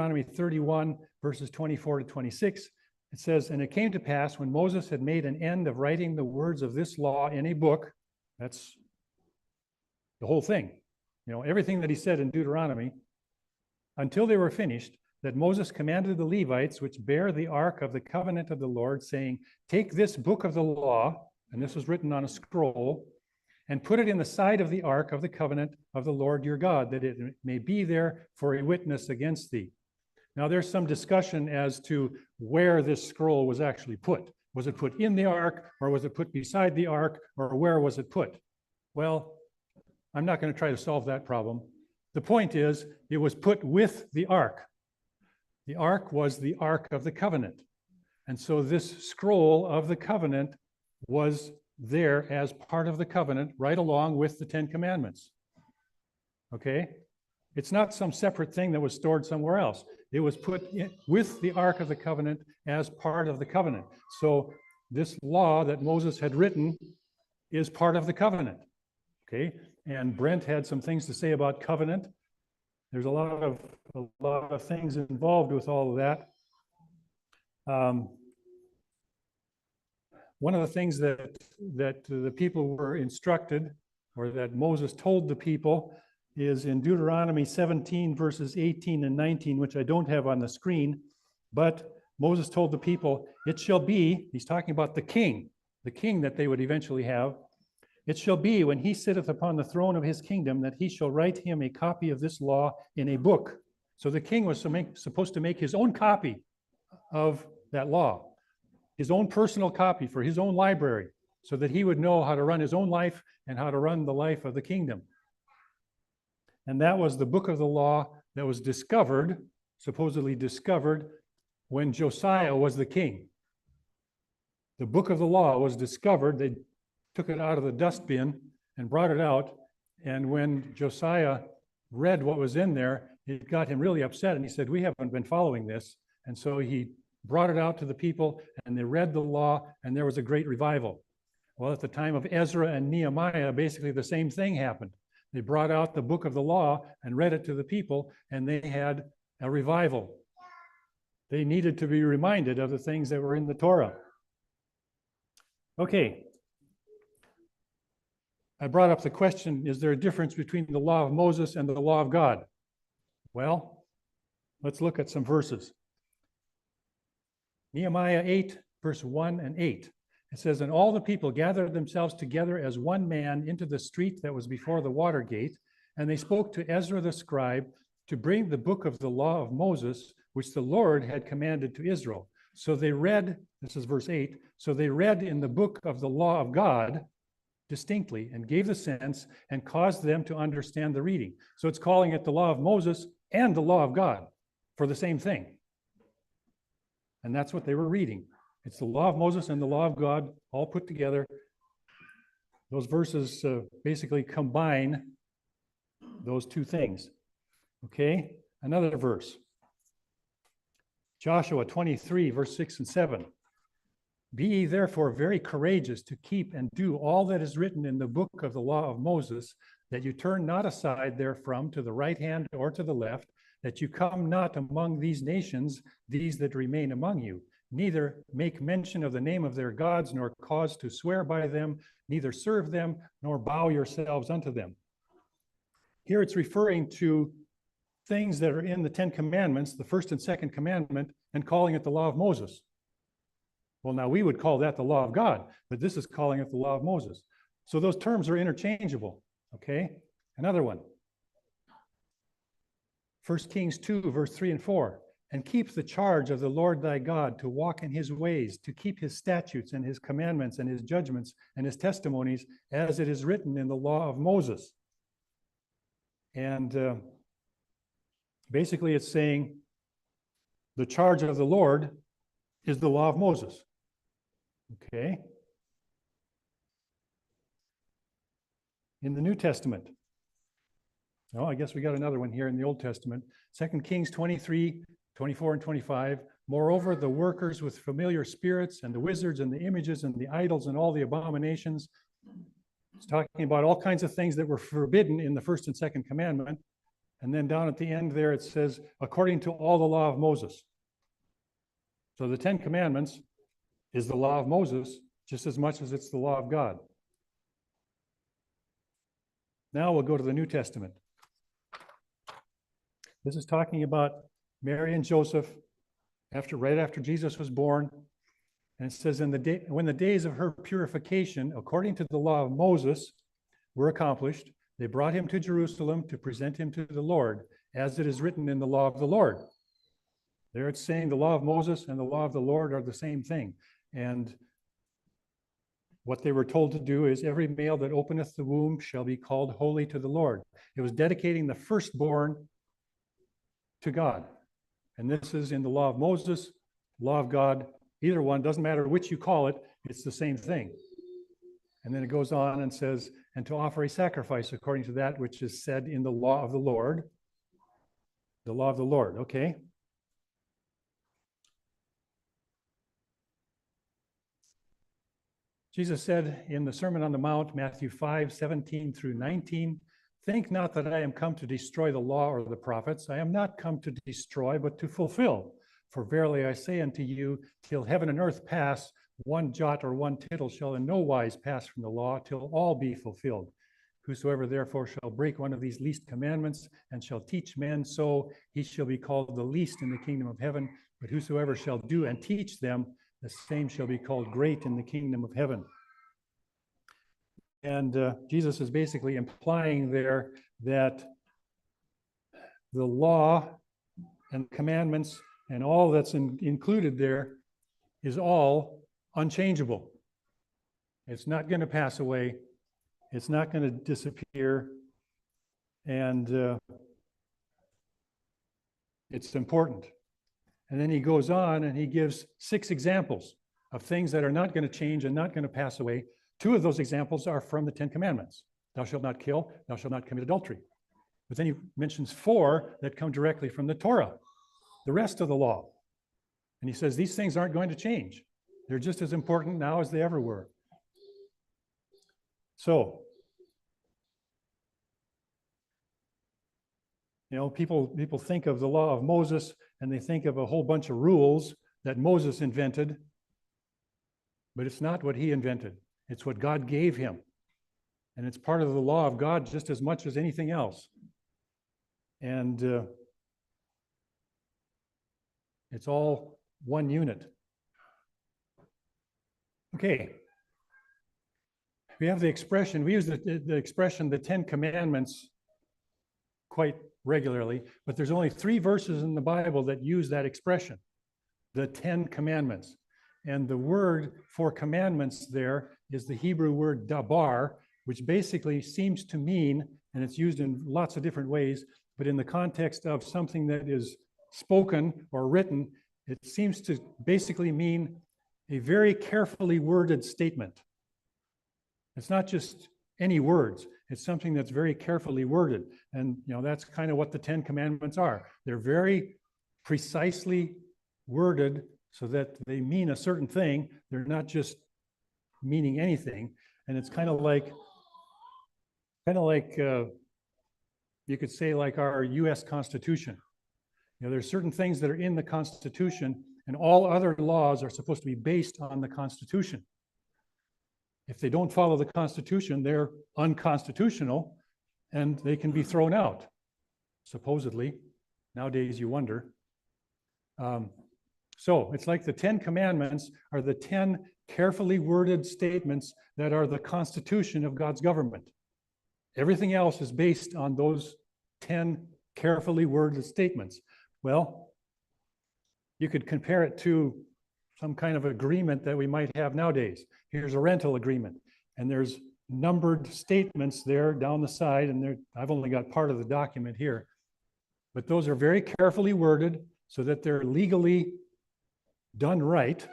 Deuteronomy 31, verses 24 to 26, it says, "And it came to pass when Moses had made an end of writing the words of this law in a book," that's the whole thing, everything that he said in Deuteronomy, "until they were finished, that Moses commanded the Levites, which bear the ark of the covenant of the Lord, saying, Take this book of the law," and this was written on a scroll, "and put it in the side of the ark of the covenant of the Lord your God, that it may be there for a witness against thee." Now there's some discussion as to where this scroll was actually put. Was it put in the ark, or was it put beside the ark, or where was it put? Well, I'm not going to try to solve that problem. The point is, it was put with the ark. The ark was the ark of the covenant. And so this scroll of the covenant was there as part of the covenant, right along with the Ten Commandments. Okay? It's not some separate thing that was stored somewhere else. It was put in with the ark of the covenant as part of the covenant. So this law that Moses had written is part of the covenant. Okay? And Brent had some things to say about covenant. There's a lot of things involved with all of that. One of the things that the people were instructed, or that Moses told the people, is in Deuteronomy 17, verses 18 and 19, which I don't have on the screen, but Moses told the people, "It shall be," he's talking about the king that they would eventually have, "It shall be when he sitteth upon the throne of his kingdom, that he shall write him a copy of this law in a book." So the king was supposed to make his own copy of that law, his own personal copy for his own library, so that he would know how to run his own life and how to run the life of the kingdom. And that was the book of the law that was discovered, supposedly discovered, when Josiah was the king. The book of the law was discovered. They took it out of the dustbin and brought it out. And when Josiah read what was in there, it got him really upset. And he said, "We haven't been following this." And so he brought it out to the people, and they read the law, and there was a great revival. Well, at the time of Ezra and Nehemiah, basically the same thing happened. They brought out the book of the law and read it to the people, and they had a revival. They needed to be reminded of the things that were in the Torah. Okay. I brought up the question, is there a difference between the law of Moses and the law of God? Well, let's look at some verses. Nehemiah 8, verse 1 and 8. It says, "And all the people gathered themselves together as one man into the street that was before the water gate, and they spoke to Ezra the scribe to bring the book of the law of Moses, which the Lord had commanded to Israel." So they read, this is verse 8, so they read in the book of the law of God distinctly and gave the sense and caused them to understand the reading. So it's calling it the law of Moses and the law of God for the same thing. And that's what they were reading. It's the law of Moses and the law of God all put together. Those verses basically combine those two things. Okay, another verse. Joshua 23, verse 6 and 7. "Be ye therefore very courageous to keep and do all that is written in the book of the law of Moses, that you turn not aside therefrom to the right hand or to the left, that you come not among these nations, these that remain among you, neither make mention of the name of their gods, nor cause to swear by them, neither serve them, nor bow yourselves unto them." Here it's referring to things that are in the Ten Commandments, the first and second commandment, and calling it the law of Moses. Well, now we would call that the law of God, but this is calling it the law of Moses. So those terms are interchangeable, okay? Another one. 1 Kings 2, verse 3 and 4. "And keep the charge of the Lord thy God to walk in his ways, to keep his statutes and his commandments and his judgments and his testimonies, as it is written in the law of Moses." And basically it's saying the charge of the Lord is the law of Moses. Okay. In the New Testament, oh, I guess we got another one here in the Old Testament. 2 Kings 23, 24 and 25. "Moreover, the workers with familiar spirits and the wizards and the images and the idols and all the abominations." It's talking about all kinds of things that were forbidden in the first and second commandment. And then down at the end there, it says, according to all the law of Moses. So the 10 Commandments is the law of Moses just as much as it's the law of God. Now we'll go to the New Testament. This is talking about Mary and Joseph right after Jesus was born. And it says, when the days of her purification, according to the law of Moses, were accomplished, they brought him to Jerusalem to present him to the Lord, as it is written in the law of the Lord. There it's saying the law of Moses and the law of the Lord are the same thing. And what they were told to do is every male that openeth the womb shall be called holy to the Lord. It was dedicating the firstborn to God. And this is in the law of Moses, law of God, either one, doesn't matter which you call it, it's the same thing. And then it goes on and says, and to offer a sacrifice according to that which is said in the law of the Lord. The law of the Lord, okay. Jesus said in the Sermon on the Mount, Matthew 5:17-19, think not that I am come to destroy the law or the prophets. I am not come to destroy, but to fulfill. For verily I say unto you, till heaven and earth pass, one jot or one tittle shall in no wise pass from the law, till all be fulfilled. Whosoever therefore shall break one of these least commandments, and shall teach men so, he shall be called the least in the kingdom of heaven. But whosoever shall do and teach them, the same shall be called great in the kingdom of heaven. And Jesus is basically implying there that the law and commandments and all that's included there is all unchangeable. It's not going to pass away. It's not going to disappear. And it's important. And then he goes on and he gives 6 examples of things that are not going to change and not going to pass away. 2 of those examples are from the 10 Commandments. Thou shalt not kill, thou shalt not commit adultery. But then he mentions 4 that come directly from the Torah, the rest of the law. And he says these things aren't going to change. They're just as important now as they ever were. So, people think of the law of Moses and they think of a whole bunch of rules that Moses invented, but it's not what he invented. It's what God gave him. And it's part of the law of God just as much as anything else. And it's all one unit. Okay. We have the expression, we use the expression, the 10 Commandments quite regularly, but there's only 3 verses in the Bible that use that expression, the 10 Commandments. And the word for commandments there is the Hebrew word dabar, which basically seems to mean, and it's used in lots of different ways, but in the context of something that is spoken or written, it seems to basically mean a very carefully worded statement. It's not just any words. It's something that's very carefully worded. And that's kind of what the 10 Commandments are. They're very precisely worded so that they mean a certain thing. They're not just meaning anything. And it's kind of like you could say like our US Constitution. There's certain things that are in the Constitution, and all other laws are supposed to be based on the Constitution. If they don't follow the Constitution, they're unconstitutional and they can be thrown out, supposedly. Nowadays, you wonder. So it's like the 10 Commandments are the 10 carefully worded statements that are the constitution of God's government. Everything else is based on those 10 carefully worded statements. Well, you could compare it to some kind of agreement that we might have nowadays. Here's a rental agreement, and there's numbered statements there down the side, and I've only got part of the document here. But those are very carefully worded so that they're legally done right,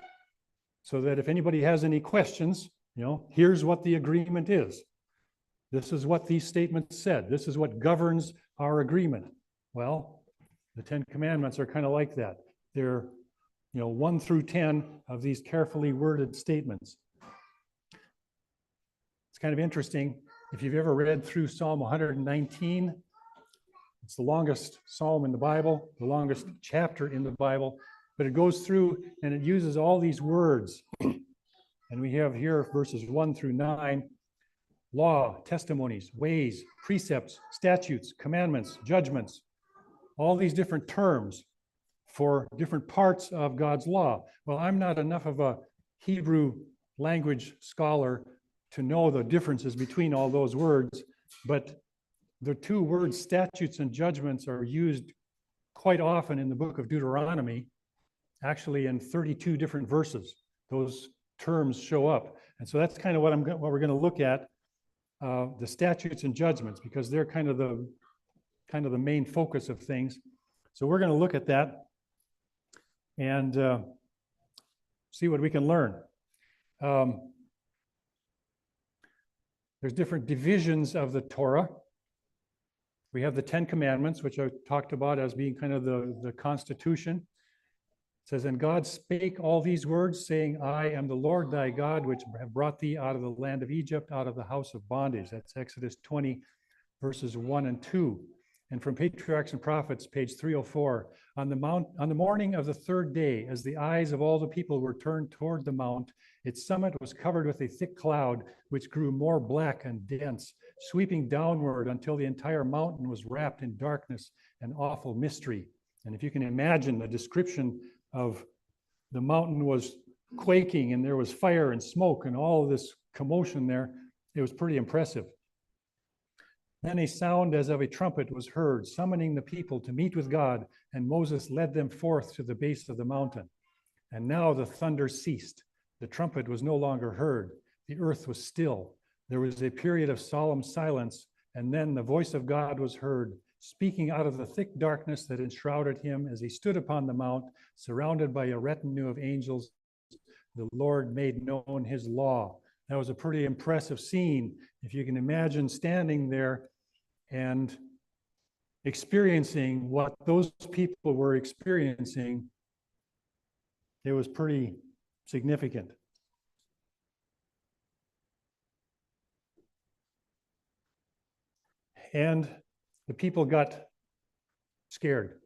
so that if anybody has any questions, here's what the agreement is. This is what these statements said. This is what governs our agreement. Well, the 10 Commandments are kind of like that. They're 1 through 10 of these carefully worded statements. It's kind of interesting. If you've ever read through Psalm 119, It's the longest psalm in the Bible, the longest chapter in the Bible, but it goes through and it uses all these words. And we have here verses 1 through 9, law, testimonies, ways, precepts, statutes, commandments, judgments, all these different terms for different parts of God's law. Well, I'm not enough of a Hebrew language scholar to know the differences between all those words, but the two words statutes and judgments are used quite often in the book of Deuteronomy, actually in 32 different verses. Those terms show up. And so that's kind of what we're going to look at, the statutes and judgments, because they're kind of the main focus of things. So we're going to look at that and see what we can learn. There's different divisions of the Torah. We have the 10 Commandments, which I talked about as being kind of the Constitution. It says, and God spake all these words, saying, I am the Lord thy God, which have brought thee out of the land of Egypt, out of the house of bondage. That's Exodus 20, verses 1 and 2. And from Patriarchs and Prophets, page 304, on the morning of the third day, as the eyes of all the people were turned toward the mount, its summit was covered with a thick cloud, which grew more black and dense, sweeping downward until the entire mountain was wrapped in darkness and awful mystery. And if you can imagine the description of the mountain was quaking and there was fire and smoke and all of this commotion there, it was pretty impressive. Then a sound as of a trumpet was heard, summoning the people to meet with God, and Moses led them forth to the base of the mountain. And now the thunder ceased. The trumpet was no longer heard. The earth was still. There was a period of solemn silence, and then the voice of God was heard, speaking out of the thick darkness that enshrouded him as he stood upon the mount, surrounded by a retinue of angels. The Lord made known his law. That was a pretty impressive scene. If you can imagine standing there and experiencing what those people were experiencing, it was pretty significant. And the people got scared.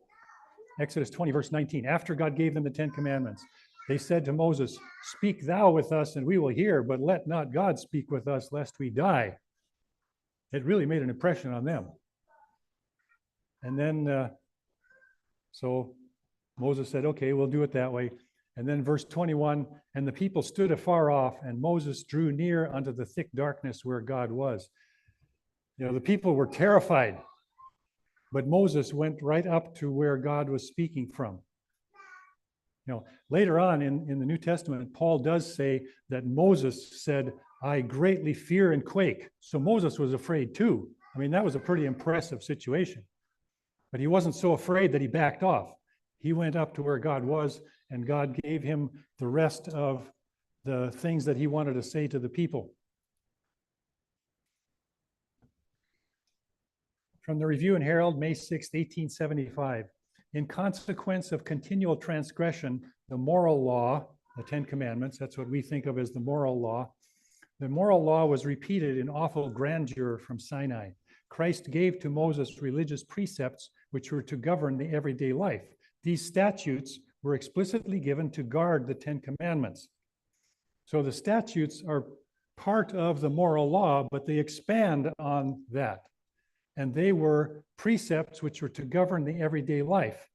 Exodus 20, verse 19, after God gave them the 10 Commandments, they said to Moses, speak thou with us and we will hear, but let not God speak with us lest we die. It really made an impression on them. And then, so Moses said, okay, we'll do it that way. And then verse 21, and the people stood afar off, and Moses drew near unto the thick darkness where God was. You know, the people were terrified, but Moses went right up to where God was speaking from. You know, later on in the New Testament, Paul does say that Moses said, I greatly fear and quake. So Moses was afraid too. I mean, that was a pretty impressive situation. But he wasn't so afraid that he backed off. He went up to where God was, and God gave him the rest of the things that he wanted to say to the people. From the Review and Herald, May 6, 1875. In consequence of continual transgression, the moral law, the 10 Commandments, that's what we think of as the moral law. The moral law was repeated in awful grandeur from Sinai. Christ gave to Moses religious precepts which were to govern the everyday life. These statutes were explicitly given to guard the 10 Commandments. So the statutes are part of the moral law, but they expand on that. And they were precepts which were to govern the everyday life,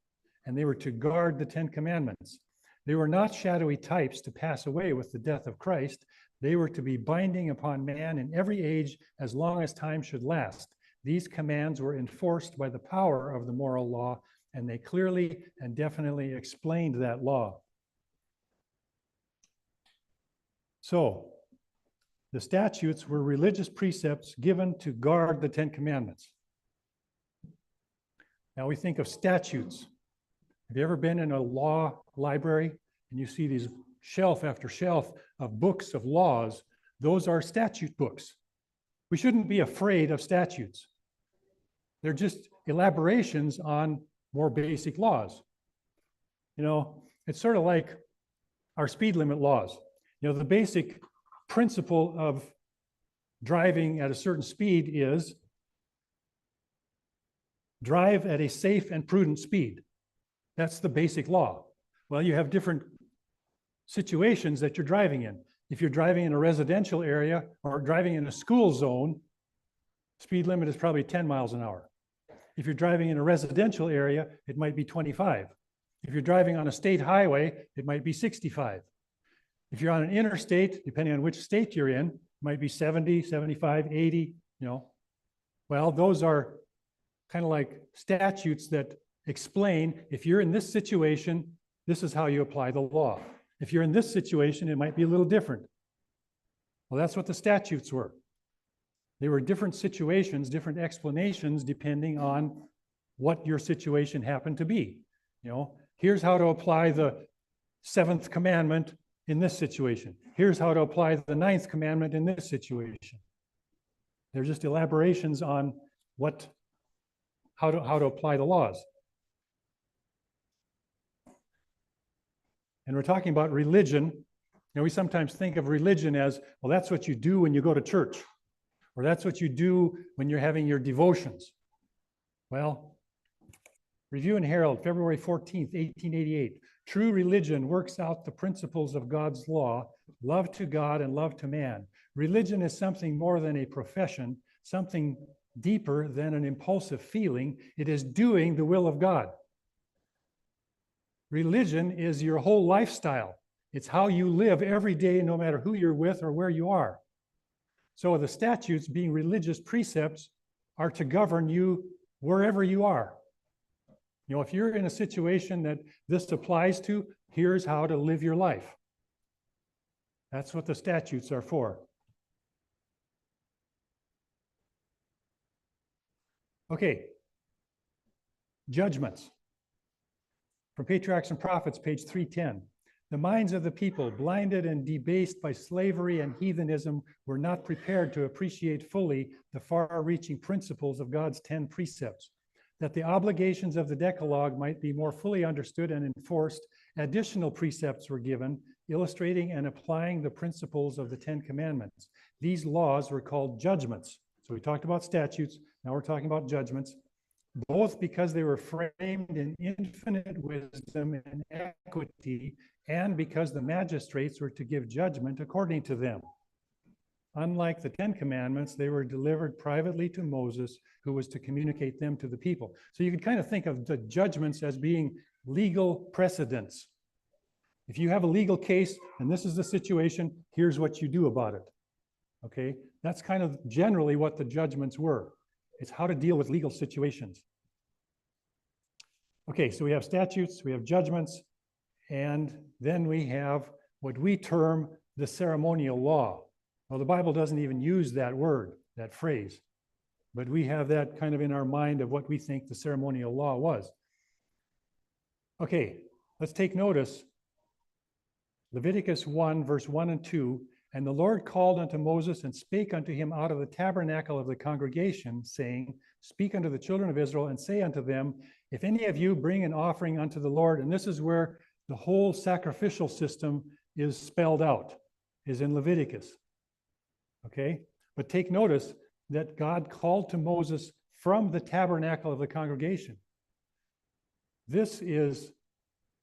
and they were to guard the 10 Commandments. They were not shadowy types to pass away with the death of Christ. They were to be binding upon man in every age as long as time should last. These commands were enforced by the power of the moral law, and they clearly and definitely explained that law. So, the statutes were religious precepts given to guard the 10 Commandments. Now we think of statutes. Have you ever been in a law library and you see these shelf after shelf of books of laws? Those are statute books. We shouldn't be afraid of statutes. They're just elaborations on more basic laws. You know, it's sort of like our speed limit laws. You know, the basic principle of driving at a certain speed is drive at a safe and prudent speed. That's the basic law. Well, you have different situations that you're driving in. If you're driving in a residential area or driving in a school zone, speed limit is probably 10 miles an hour. If you're driving in a residential area, it might be 25. If you're driving on a state highway, it might be 65. If you're on an interstate, depending on which state you're in, it might be 70, 75, 80, Well, those are kind of like statutes that explain if you're in this situation, this is how you apply the law. If you're in this situation, it might be a little different. Well, that's what the statutes were. They were different situations, different explanations, depending on what your situation happened to be. Here's how to apply the 7th commandment in this situation. Here's how to apply the 9th commandment in this situation. They're just elaborations on how to apply the laws. And we're talking about religion. We sometimes think of religion as, well, that's what you do when you go to church, or that's what you do when you're having your devotions. Well, Review and Herald, February 14th, 1888. True religion works out the principles of God's law, love to God and love to man. Religion is something more than a profession, something deeper than an impulsive feeling. It is doing the will of God. Religion is your whole lifestyle. It's how you live every day, no matter who you're with or where you are. So the statutes, being religious precepts, are to govern you wherever you are. If you're in a situation that this applies to, here's how to live your life. That's what the statutes are for. Okay. Judgments. From Patriarchs and Prophets, page 310. The minds of the people, blinded and debased by slavery and heathenism, were not prepared to appreciate fully the far-reaching principles of God's 10 precepts. That the obligations of the Decalogue might be more fully understood and enforced, additional precepts were given, illustrating and applying the principles of the 10 Commandments. These laws were called judgments. So we talked about statutes, now we're talking about judgments, both because they were framed in infinite wisdom and equity, and because the magistrates were to give judgment according to them. Unlike the 10 Commandments, they were delivered privately to Moses, who was to communicate them to the people. So you can kind of think of the judgments as being legal precedents. If you have a legal case and this is the situation, here's what you do about it. Okay, that's kind of generally what the judgments were. It's how to deal with legal situations. Okay, so we have statutes, we have judgments, and then we have what we term the ceremonial law. Well, the Bible doesn't even use that word, that phrase, but we have that kind of in our mind of what we think the ceremonial law was. Okay, let's take notice. Leviticus 1, verse 1 and 2, and the Lord called unto Moses and spake unto him out of the tabernacle of the congregation, saying, Speak unto the children of Israel and say unto them, if any of you bring an offering unto the Lord, and this is where the whole sacrificial system is spelled out, is in Leviticus. Okay, but take notice that God called to Moses from the tabernacle of the congregation. This is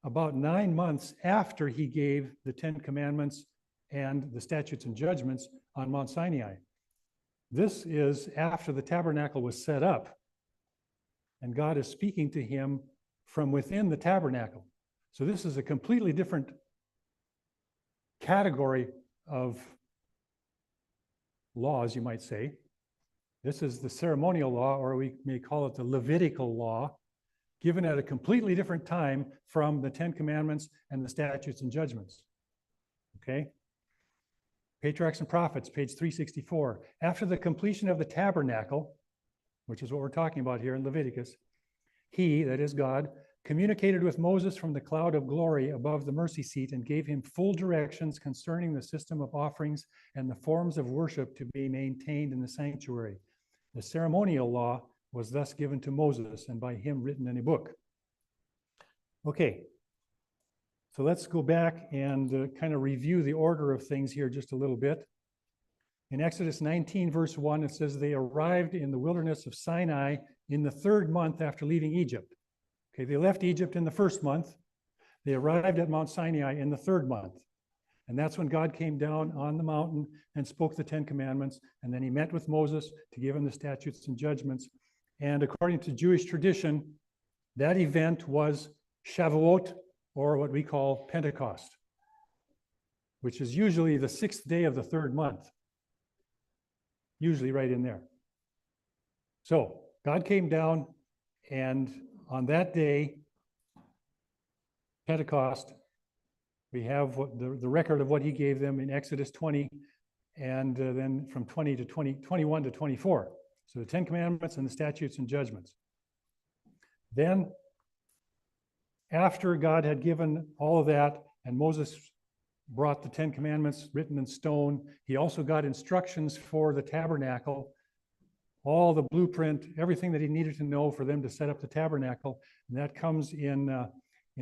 about 9 months after he gave the 10 Commandments and the statutes and judgments on Mount Sinai. This is after the tabernacle was set up, and God is speaking to him from within the tabernacle. So this is a completely different category of laws, you might say. This is the ceremonial law, or we may call it the Levitical law, given at a completely different time from the 10 Commandments and the statutes and judgments. Okay? Patriarchs and Prophets, page 364. After the completion of the tabernacle, which is what we're talking about here in Leviticus, he, that is God, communicated with Moses from the cloud of glory above the mercy seat and gave him full directions concerning the system of offerings and the forms of worship to be maintained in the sanctuary. The ceremonial law was thus given to Moses and by him written in a book. Okay, so let's go back and kind of review the order of things here just a little bit. In Exodus 19, verse 1, it says, they arrived in the wilderness of Sinai in the 3rd month after leaving Egypt. Okay, they left Egypt in the 1st month. They arrived at Mount Sinai in the 3rd month. And that's when God came down on the mountain and spoke the 10 commandments. And then he met with Moses to give him the statutes and judgments. And according to Jewish tradition, that event was Shavuot, or what we call Pentecost, which is usually the 6th day of the 3rd month, usually right in there. So God came down, and on that day, Pentecost, we have the record of what he gave them in Exodus 20, and then from 20 to 21 to 24. So the 10 commandments and the statutes and judgments. Then, after God had given all of that, and Moses brought the 10 commandments written in stone, he also got instructions for the tabernacle, all the blueprint, everything that he needed to know for them to set up the tabernacle. And that comes in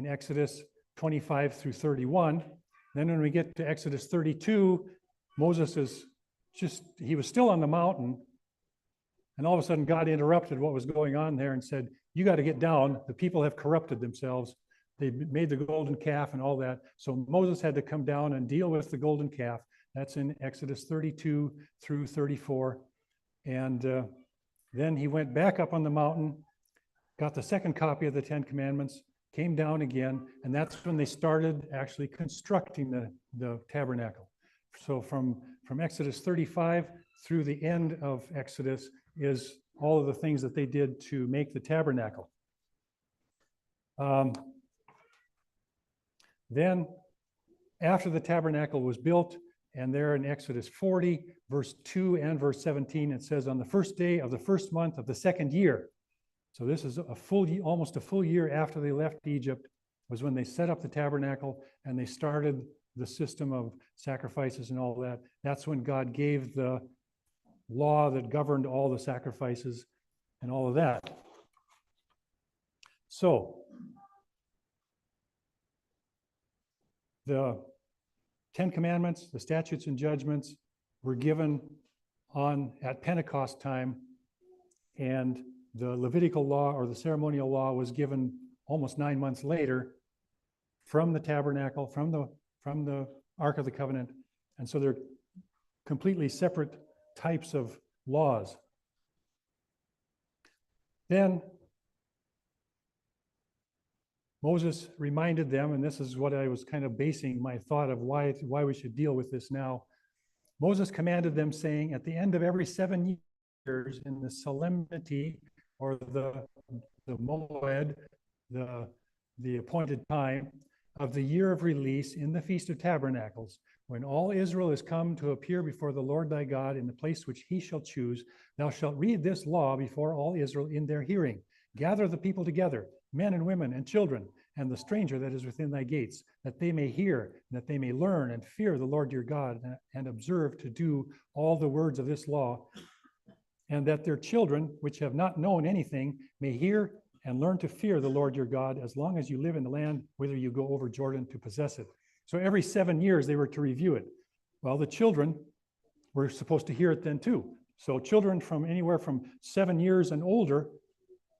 Exodus 25 through 31. Then when we get to Exodus 32, Moses he was still on the mountain, and all of a sudden God interrupted what was going on there and said, you got to get down. The people have corrupted themselves. They made the golden calf and all that. So Moses had to come down and deal with the golden calf. That's in Exodus 32 through 34. And then he went back up on the mountain, got the 2nd copy of the 10 commandments, came down again, and that's when they started actually constructing the tabernacle. So from Exodus 35 through the end of Exodus is all of the things that they did to make the tabernacle. Then, after the tabernacle was built, and there in Exodus 40, verse 2 and verse 17, it says, on the 1st day of the 1st month of the 2nd year. So this is almost a full year after they left Egypt, was when they set up the tabernacle and they started the system of sacrifices and all that. That's when God gave the law that governed all the sacrifices and all of that. So the 10 commandments, the statutes and judgments were given at Pentecost time, and the Levitical law, or the ceremonial law, was given almost 9 months later from the tabernacle, from the Ark of the Covenant. And so they're completely separate types of laws. Then Moses reminded them, and this is what I was kind of basing my thought of why we should deal with this now. Moses commanded them, saying, at the end of every 7 years, in the solemnity, or the moed, the appointed time of the year of release in the Feast of Tabernacles, when all Israel is come to appear before the Lord thy God in the place which he shall choose, thou shalt read this law before all Israel in their hearing. Gather the people together, men and women and children, and the stranger that is within thy gates, that they may hear, and that they may learn and fear the Lord your God, and observe to do all the words of this law, and that their children, which have not known anything, may hear and learn to fear the Lord your God, as long as you live in the land, whither you go over Jordan to possess it. So every 7 years they were to review it. Well, the children were supposed to hear it then too. So children from anywhere from 7 years and older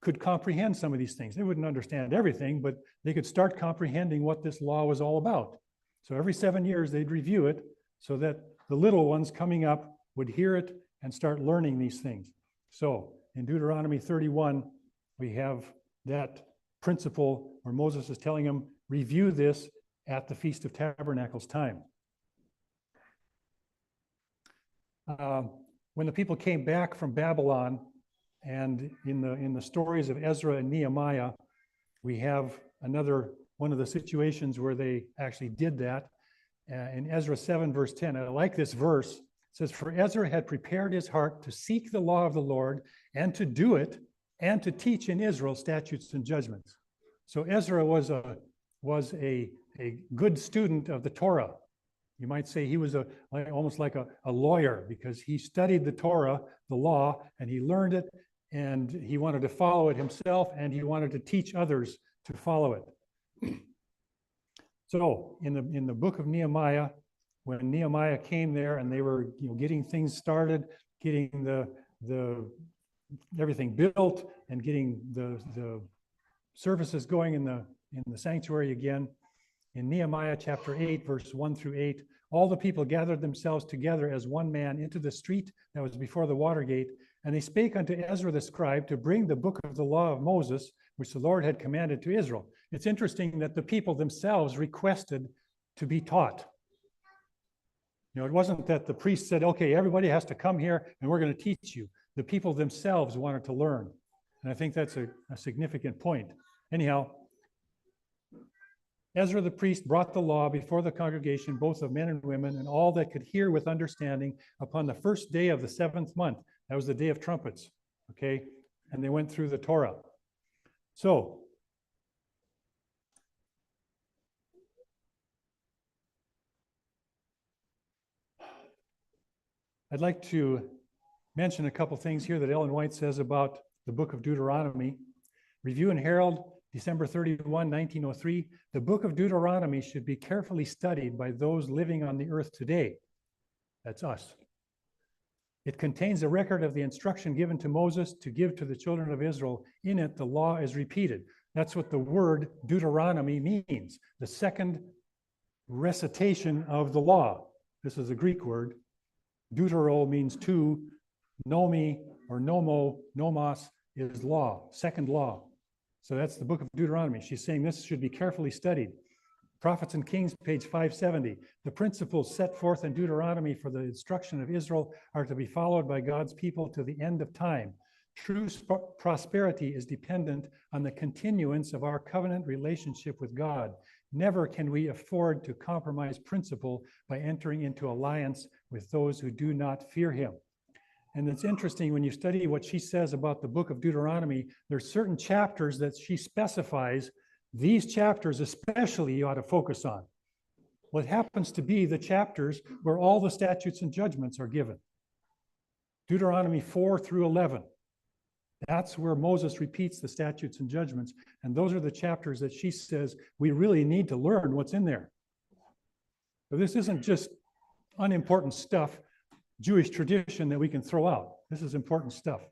could comprehend some of these things. They wouldn't understand everything, but they could start comprehending what this law was all about. So every 7 years they'd review it so that the little ones coming up would hear it and start learning these things. So in Deuteronomy 31, we have that principle where Moses is telling them, review this at the Feast of Tabernacles time. When the people came back from Babylon, and in the stories of Ezra and Nehemiah, we have another one of the situations where they actually did that. In Ezra 7, verse 10, I like this verse. It says, for Ezra had prepared his heart to seek the law of the Lord and to do it, and to teach in Israel statutes and judgments. So Ezra was a good student of the Torah. You might say he was almost like a lawyer, because he studied the Torah, the law, and he learned it, and he wanted to follow it himself, and he wanted to teach others to follow it. So in the book of Nehemiah, when Nehemiah came there and they were getting things started, getting the everything built and getting the services going in the sanctuary again. In Nehemiah chapter 8, verse 1 through 8, all the people gathered themselves together as one man into the street that was before the water gate, and they spake unto Ezra the scribe to bring the book of the law of Moses, which the Lord had commanded to Israel. It's interesting that the people themselves requested to be taught. You know, it wasn't that the priest said, okay, everybody has to come here and we're going to teach you. The people themselves wanted to learn. And I think that's a significant point. Anyhow, Ezra the priest brought the law before the congregation, both of men and women, and all that could hear with understanding upon the first day of the 7th month. That was the day of trumpets, okay? And they went through the Torah. So, I'd like to mention a couple things here that Ellen White says about the book of Deuteronomy. Review and Herald, December 31, 1903. The book of Deuteronomy should be carefully studied by those living on the earth today. That's us. It contains a record of the instruction given to Moses to give to the children of Israel. In it, the law is repeated. That's what the word Deuteronomy means, the second recitation of the law. This is a Greek word. Deutero means two. Nomi or nomos is law, second law. So that's the book of Deuteronomy. She's saying this should be carefully studied. Prophets and Kings, page 570. The principles set forth in Deuteronomy for the instruction of Israel are to be followed by God's people to the end of time. True prosperity is dependent on the continuance of our covenant relationship with God. Never can we afford to compromise principle by entering into alliance with those who do not fear him. And it's interesting when you study what she says about the book of Deuteronomy, there's certain chapters that she specifies, these chapters especially you ought to focus on. Well, it happens to be the chapters where all the statutes and judgments are given. Deuteronomy 4 through 11. That's where Moses repeats the statutes and judgments. And those are the chapters that she says we really need to learn what's in there. So this isn't just unimportant stuff, Jewish tradition that we can throw out. This is important stuff.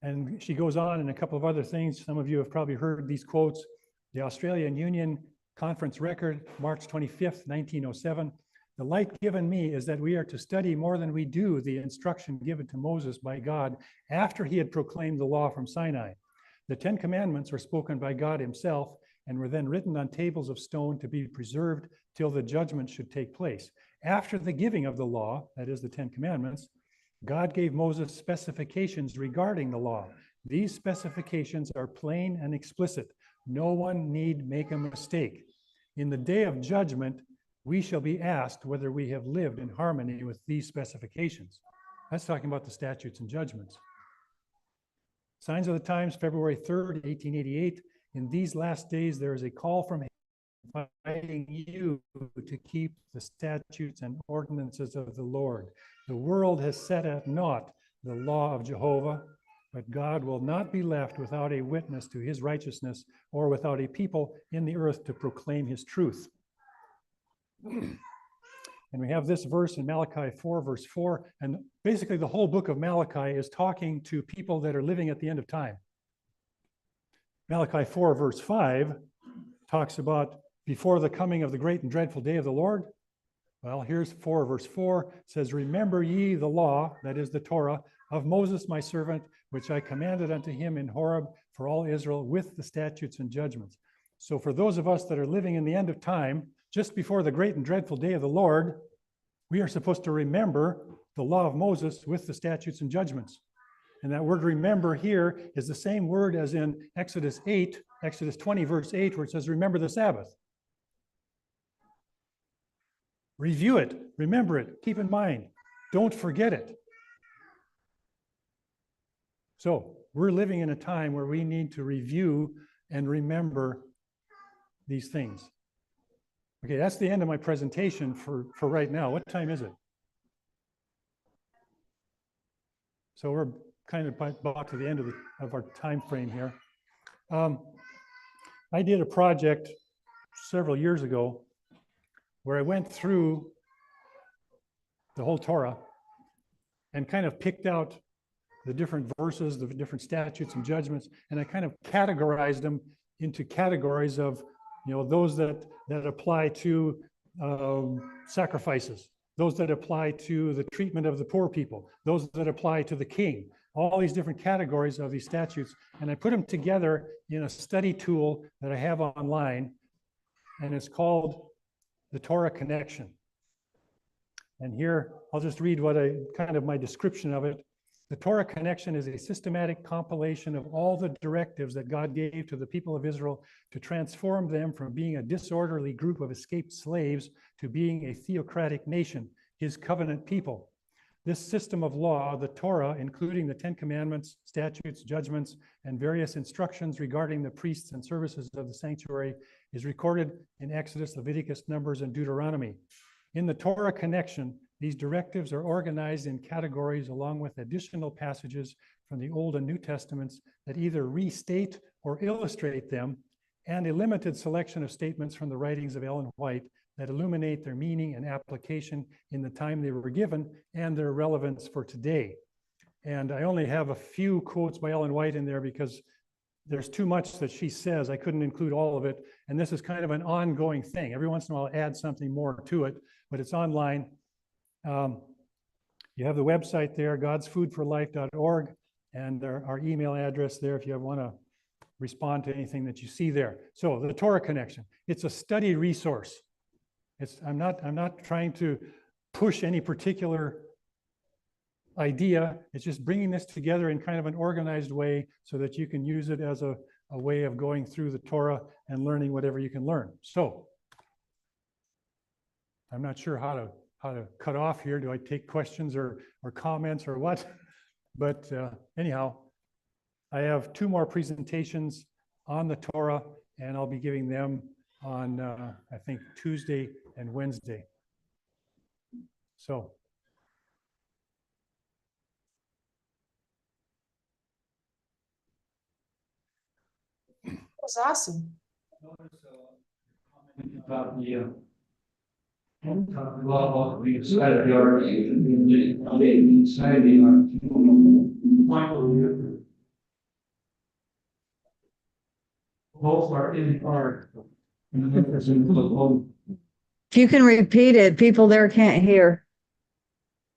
And she goes on in a couple of other things. Some of you have probably heard these quotes. The Australian Union Conference Record, March 25th, 1907. The light given me is that we are to study more than we do the instruction given to Moses by God after he had proclaimed the law from Sinai. The 10 Commandments were spoken by God himself and were then written on tables of stone to be preserved till the judgment should take place. After the giving of the law, that is the 10 Commandments, God gave Moses specifications regarding the law. These specifications are plain and explicit. No one need make a mistake. In the day of judgment, we shall be asked whether we have lived in harmony with these specifications. That's talking about the statutes and judgments. Signs of the Times, February 3rd, 1888. In these last days, there is a call from heaven inviting you to keep the statutes and ordinances of the Lord. The world has set at naught the law of Jehovah, but God will not be left without a witness to his righteousness or without a people in the earth to proclaim his truth. And we have this verse in Malachi 4, verse 4. And basically the whole book of Malachi is talking to people that are living at the end of time. Malachi 4, verse 5 talks about before the coming of the great and dreadful day of the Lord. Well, here's 4, verse 4. It says, remember ye the law, that is the Torah, of Moses my servant, which I commanded unto him in Horeb for all Israel with the statutes and judgments. So for those of us that are living in the end of time, just before the great and dreadful day of the Lord, we are supposed to remember the law of Moses with the statutes and judgments. And that word remember here is the same word as in Exodus 20, verse 8, where it says, remember the Sabbath. Review it, remember it, keep in mind, don't forget it. So we're living in a time where we need to review and remember these things. Okay, that's the end of my presentation for right now. What time is it? So we're kind of about to the end of our time frame here. I did a project several years ago where I went through the whole Torah and kind of picked out the different verses, the different statutes and judgments, and I kind of categorized them into categories of, those that apply to sacrifices, those that apply to the treatment of the poor people, those that apply to the king, all these different categories of these statutes. And I put them together in a study tool that I have online, and it's called the Torah Connection. And here, I'll just read my description of it. The Torah Connection is a systematic compilation of all the directives that God gave to the people of Israel to transform them from being a disorderly group of escaped slaves to being a theocratic nation, his covenant people. This system of law, the Torah, including the Ten Commandments, statutes, judgments, and various instructions regarding the priests and services of the sanctuary, is recorded in Exodus, Leviticus, Numbers, and Deuteronomy. In the Torah Connection, these directives are organized in categories along with additional passages from the Old and New Testaments that either restate or illustrate them, and a limited selection of statements from the writings of Ellen White that illuminate their meaning and application in the time they were given and their relevance for today. And I only have a few quotes by Ellen White in there because there's too much that she says. I couldn't include all of it. And this is kind of an ongoing thing. Every once in a while, I'll add something more to it, but it's online. You have the website there, godsfoodforlife.org, and our email address there if you want to respond to anything that you see there. So the Torah Connection, it's a study resource. I'm not trying to push any particular idea. It's just bringing this together in kind of an organized way so that you can use it as a way of going through the Torah and learning whatever you can learn. So I'm not sure how to cut off here. Do I take questions or comments or what? But anyhow, I have 2 more presentations on the Torah, and I'll be giving them on, I think, Tuesday and Wednesday. So. That was awesome. About the law of the society or the society both are in art. If you can repeat it, people there can't hear.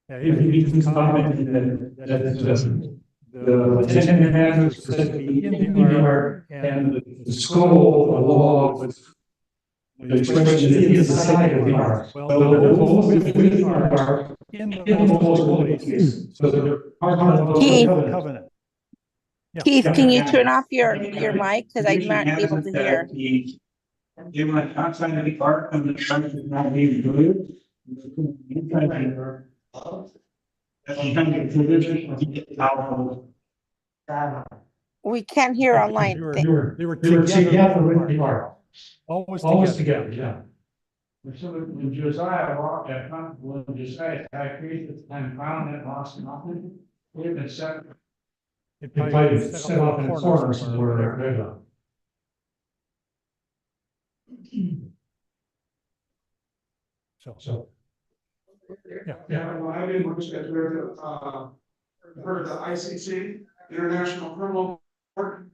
Yeah, he just commented that the Ten Commandments are said to be in the art, and the scroll of the law was the expression is inside of the ark. Well, they're both within the ark in the most holy place. So they're part of the covenant. Yeah. Keith, can you turn off your mic? Because I'm not able to hear. You went outside of the ark and the church is not being good. We can't hear online. They were together with the ark. Always together, yeah. So when Josiah walked that mountain, when Josiah created and found that lost nothing, it had been set. It probably set off in a corner somewhere. So. Yeah, well, I didn't wish that heard the ICC, International Criminal Court.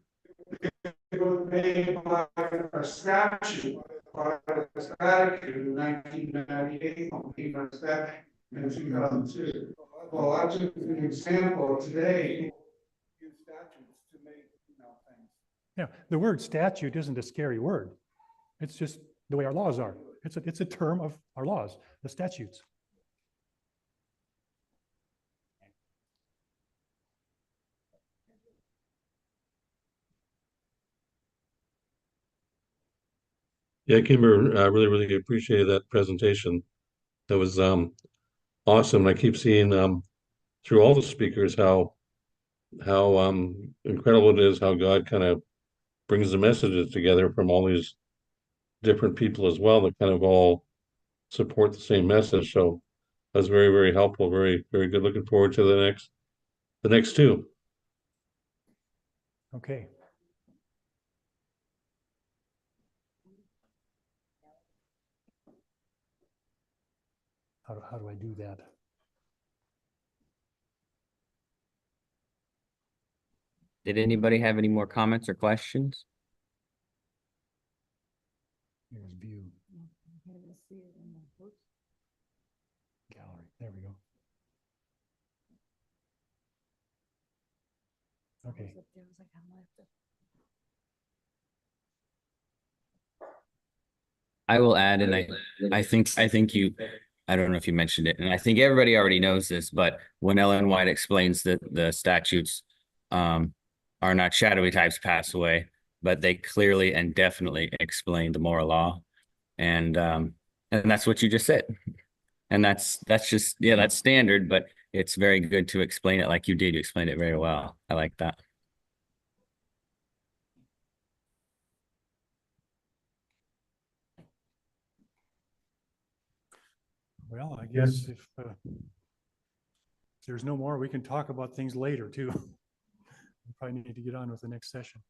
It was made by a statute by the statute in 1998 on penal statute in 2002. Well, I took an example today. Use statutes to make things. Yeah, the word statute isn't a scary word. It's just the way our laws are. It's a term of our laws, the statutes. Yeah, Kimber, I really appreciated that presentation. That was awesome. I keep seeing through all the speakers how incredible it is how God kind of brings the messages together from all these different people as well that kind of all support the same message. So that was very helpful, very good. Looking forward to the next 2. Okay. How do I do that? Did anybody have any more comments or questions? Here's view gallery. There we go. Okay. I will add, and I think you, I don't know if you mentioned it, and I think everybody already knows this, but when Ellen White explains that the statutes are not shadowy types pass away, but they clearly and definitely explain the moral law. And that's what you just said. And that's just, yeah, that's standard, but it's very good to explain it like you did. You explained it very well. I like that. Well, I guess if there's no more, we can talk about things later too. We probably need to get on with the next session.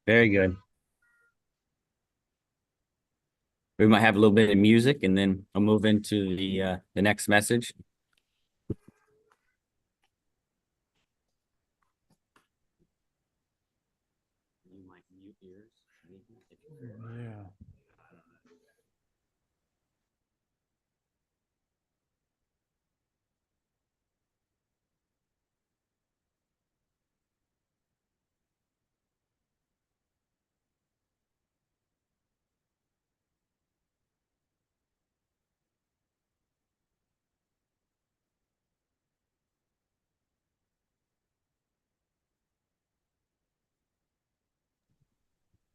Very good. We might have a little bit of music and then I'll move into the next message. You might mute yours. Yeah.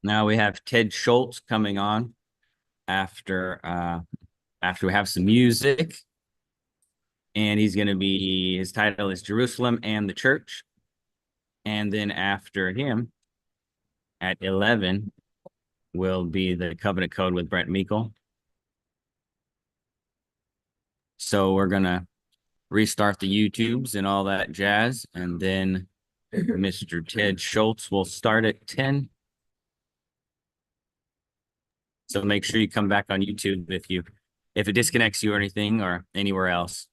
Now we have Ted Schultz coming on after we have some music. And he's going to be, his title is Jerusalem and the Church. And then after him at 11 will be the Covenant Code with Brent Meikle. So we're going to restart the YouTubes and all that jazz. And then Mr. Ted Schultz will start at 10. So make sure you come back on YouTube if it disconnects you or anything or anywhere else.